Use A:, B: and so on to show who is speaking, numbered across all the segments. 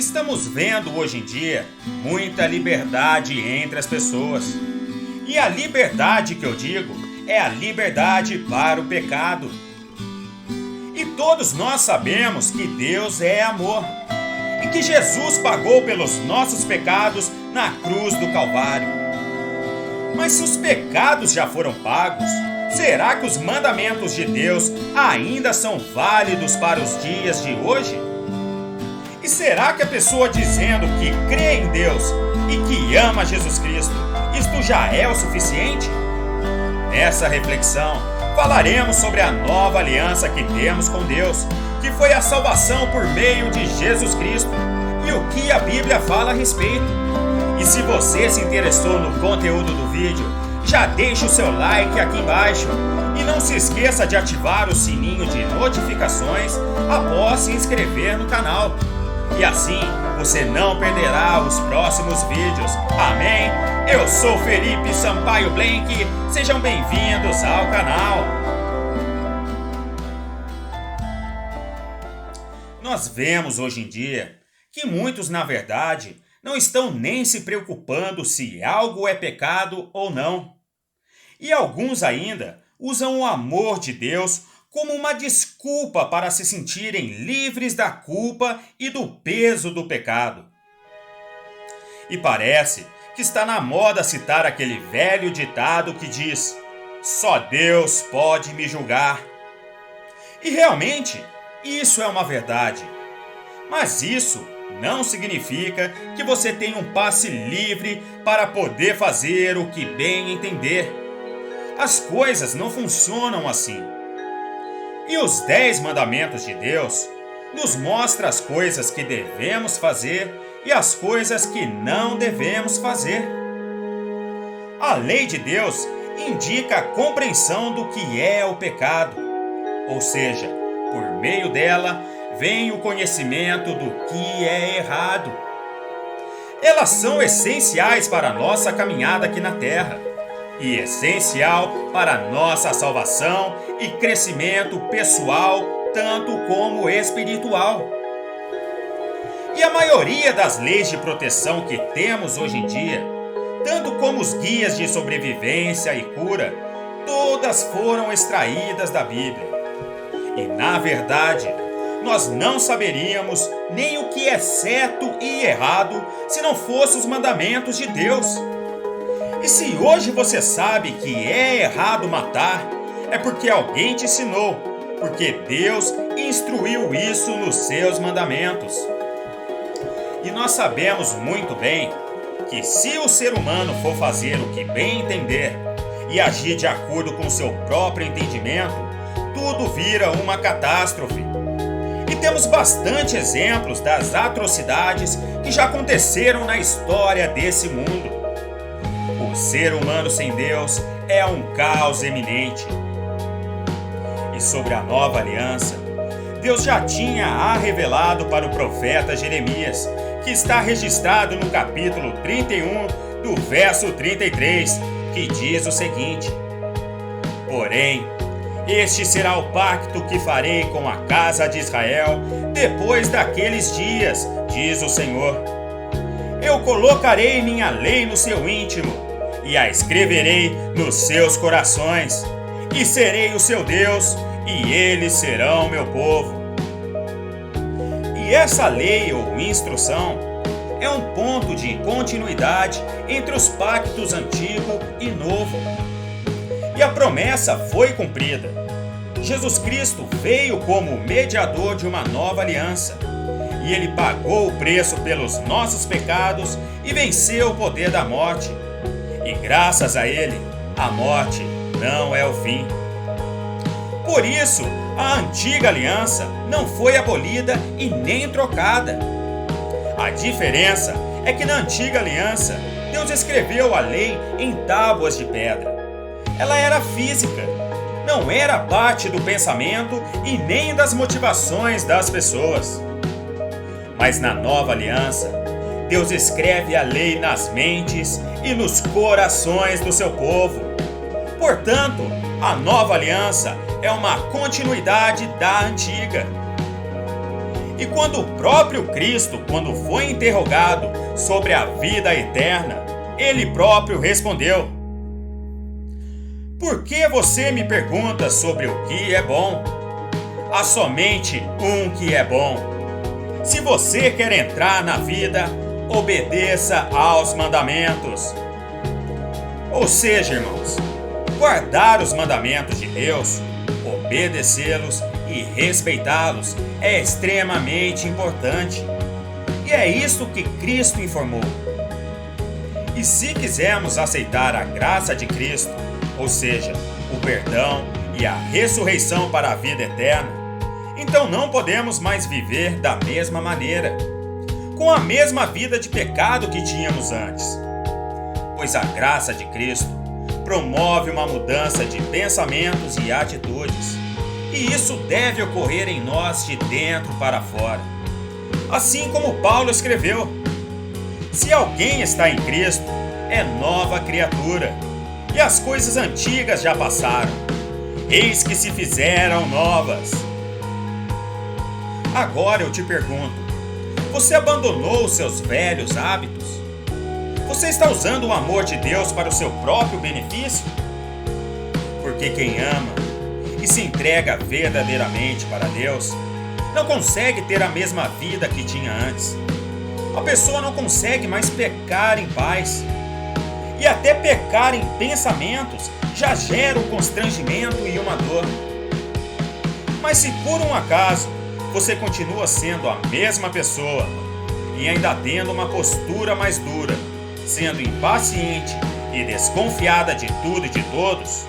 A: Estamos vendo hoje em dia muita liberdade entre as pessoas. E a liberdade que eu digo é a liberdade para o pecado. E todos nós sabemos que Deus é amor e que Jesus pagou pelos nossos pecados na cruz do Calvário. Mas se os pecados já foram pagos, será que os mandamentos de Deus ainda são válidos para os dias de hoje? E será que a pessoa dizendo que crê em Deus e que ama Jesus Cristo, isto já é o suficiente? Nessa reflexão, falaremos sobre a nova aliança que temos com Deus, que foi a salvação por meio de Jesus Cristo, e o que a Bíblia fala a respeito. E se você se interessou no conteúdo do vídeo, já deixe o seu like aqui embaixo e não se esqueça de ativar o sininho de notificações após se inscrever no canal. E assim você não perderá os próximos vídeos. Amém? Eu sou Felipe Sampaio Blank, sejam bem-vindos ao canal. Nós vemos hoje em dia que muitos, na verdade, não estão nem se preocupando se algo é pecado ou não. E alguns ainda usam o amor de Deus como uma desculpa para se sentirem livres da culpa e do peso do pecado. E parece que está na moda citar aquele velho ditado que diz: "Só Deus pode me julgar". E realmente, isso é uma verdade. Mas isso não significa que você tem um passe livre para poder fazer o que bem entender. As coisas não funcionam assim. E os 10 mandamentos de Deus nos mostram as coisas que devemos fazer e as coisas que não devemos fazer. A lei de Deus indica a compreensão do que é o pecado, ou seja, por meio dela vem o conhecimento do que é errado. Elas são essenciais para a nossa caminhada aqui na Terra e essencial para a nossa salvação e crescimento pessoal, tanto como espiritual. E a maioria das leis de proteção que temos hoje em dia, tanto como os guias de sobrevivência e cura, todas foram extraídas da Bíblia. E na verdade, nós não saberíamos nem o que é certo e errado se não fossem os mandamentos de Deus. E se hoje você sabe que é errado matar, é porque alguém te ensinou, porque Deus instruiu isso nos seus mandamentos. E nós sabemos muito bem que se o ser humano for fazer o que bem entender e agir de acordo com seu próprio entendimento, tudo vira uma catástrofe. E temos bastante exemplos das atrocidades que já aconteceram na história desse mundo. O ser humano sem Deus é um caos eminente. E sobre a nova aliança, Deus já tinha a revelado para o profeta Jeremias, que está registrado no capítulo 31, do verso 33, que diz o seguinte: "Porém, este será o pacto que farei com a casa de Israel depois daqueles dias, diz o Senhor. Eu colocarei minha lei no seu íntimo e a escreverei nos seus corações, e serei o seu Deus, e eles serão meu povo." E essa lei ou instrução é um ponto de continuidade entre os pactos antigo e novo. E a promessa foi cumprida. Jesus Cristo veio como mediador de uma nova aliança, e ele pagou o preço pelos nossos pecados e venceu o poder da morte. E graças a ele, a morte não é o fim. Por isso, a antiga aliança não foi abolida e nem trocada. A diferença é que na antiga aliança, Deus escreveu a lei em tábuas de pedra. Ela era física, não era parte do pensamento e nem das motivações das pessoas. Mas na nova aliança, Deus escreve a lei nas mentes e nos corações do seu povo. Portanto, a nova aliança é uma continuidade da antiga. E quando o próprio Cristo, quando foi interrogado sobre a vida eterna, ele próprio respondeu: por que você me pergunta sobre o que é bom? Há somente um que é bom. Se você quer entrar na vida, obedeça aos mandamentos. Ou seja, irmãos, guardar os mandamentos de Deus, obedecê-los e respeitá-los é extremamente importante. E é isso que Cristo informou. E se quisermos aceitar a graça de Cristo, ou seja, o perdão e a ressurreição para a vida eterna, então não podemos mais viver da mesma maneira, com a mesma vida de pecado que tínhamos antes. Pois a graça de Cristo promove uma mudança de pensamentos e atitudes, e isso deve ocorrer em nós de dentro para fora. Assim como Paulo escreveu: se alguém está em Cristo, é nova criatura, e as coisas antigas já passaram, eis que se fizeram novas. Agora eu te pergunto: você abandonou os seus velhos hábitos? Você está usando o amor de Deus para o seu próprio benefício? Porque quem ama e se entrega verdadeiramente para Deus não consegue ter a mesma vida que tinha antes. A pessoa não consegue mais pecar em paz. E até pecar em pensamentos já gera um constrangimento e uma dor. Mas se por um acaso você continua sendo a mesma pessoa e ainda tendo uma postura mais dura, sendo impaciente e desconfiada de tudo e de todos,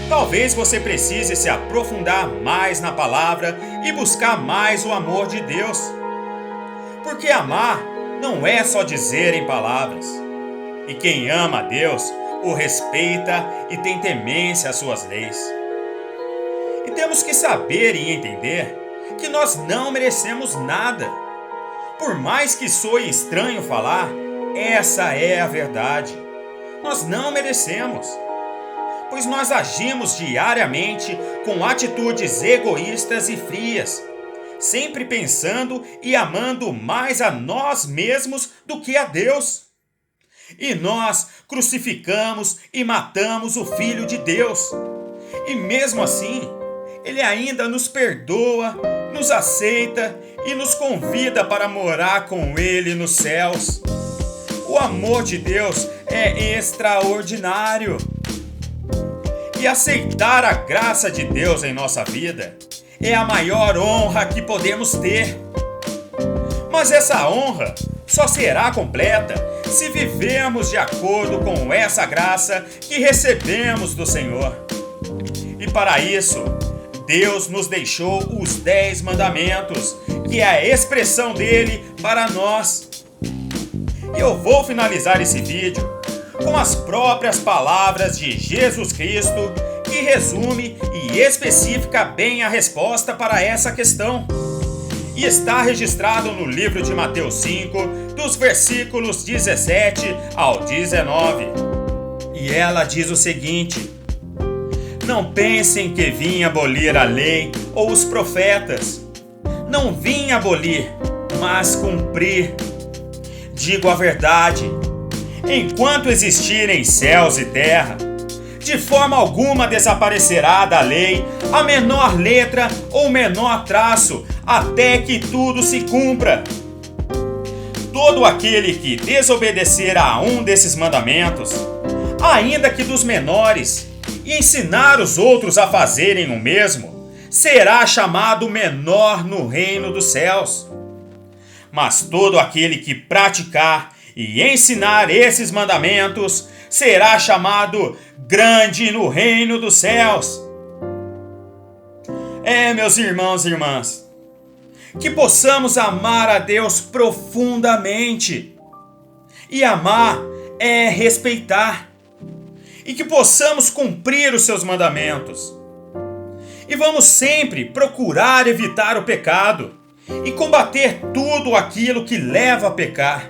A: talvez você precise se aprofundar mais na palavra e buscar mais o amor de Deus. Porque amar não é só dizer em palavras. E quem ama a Deus o respeita e tem temência às suas leis. E temos que saber e entender que nós não merecemos nada. Por mais que soe estranho falar, essa é a verdade. Nós não merecemos, pois nós agimos diariamente com atitudes egoístas e frias, sempre pensando e amando mais a nós mesmos do que a Deus. E nós crucificamos e matamos o Filho de Deus. E mesmo assim, Ele ainda nos perdoa, nos aceita e nos convida para morar com Ele nos céus. O amor de Deus é extraordinário. E aceitar a graça de Deus em nossa vida é a maior honra que podemos ter. Mas essa honra só será completa se vivermos de acordo com essa graça que recebemos do Senhor. E para isso, Deus nos deixou os 10 mandamentos, que é a expressão dele para nós. E eu vou finalizar esse vídeo com as próprias palavras de Jesus Cristo, que resume e especifica bem a resposta para essa questão. E está registrado no livro de Mateus 5, dos versículos 17 ao 19. E ela diz o seguinte: não pensem que vim abolir a lei ou os profetas. Não vim abolir, mas cumprir. Digo a verdade: enquanto existirem céus e terra, de forma alguma desaparecerá da lei a menor letra ou menor traço, até que tudo se cumpra. Todo aquele que desobedecer a um desses mandamentos, ainda que dos menores, e ensinar os outros a fazerem o mesmo, será chamado menor no reino dos céus. Mas todo aquele que praticar e ensinar esses mandamentos será chamado grande no reino dos céus. Meus irmãos e irmãs, que possamos amar a Deus profundamente. E amar é respeitar. E que possamos cumprir os seus mandamentos. E vamos sempre procurar evitar o pecado e combater tudo aquilo que leva a pecar.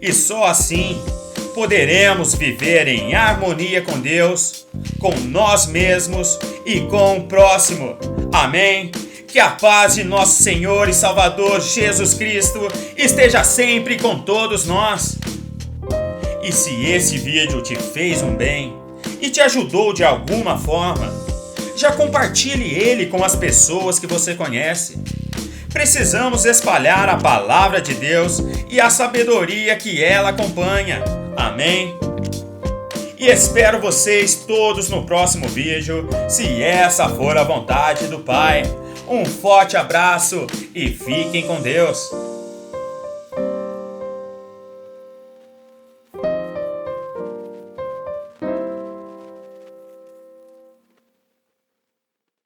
A: E só assim poderemos viver em harmonia com Deus, com nós mesmos e com o próximo. Amém? Que a paz de nosso Senhor e Salvador Jesus Cristo esteja sempre com todos nós. E se esse vídeo te fez um bem e te ajudou de alguma forma, já compartilhe ele com as pessoas que você conhece. Precisamos espalhar a palavra de Deus e a sabedoria que ela acompanha. Amém? E espero vocês todos no próximo vídeo, se essa for a vontade do Pai. Um forte abraço e fiquem com Deus.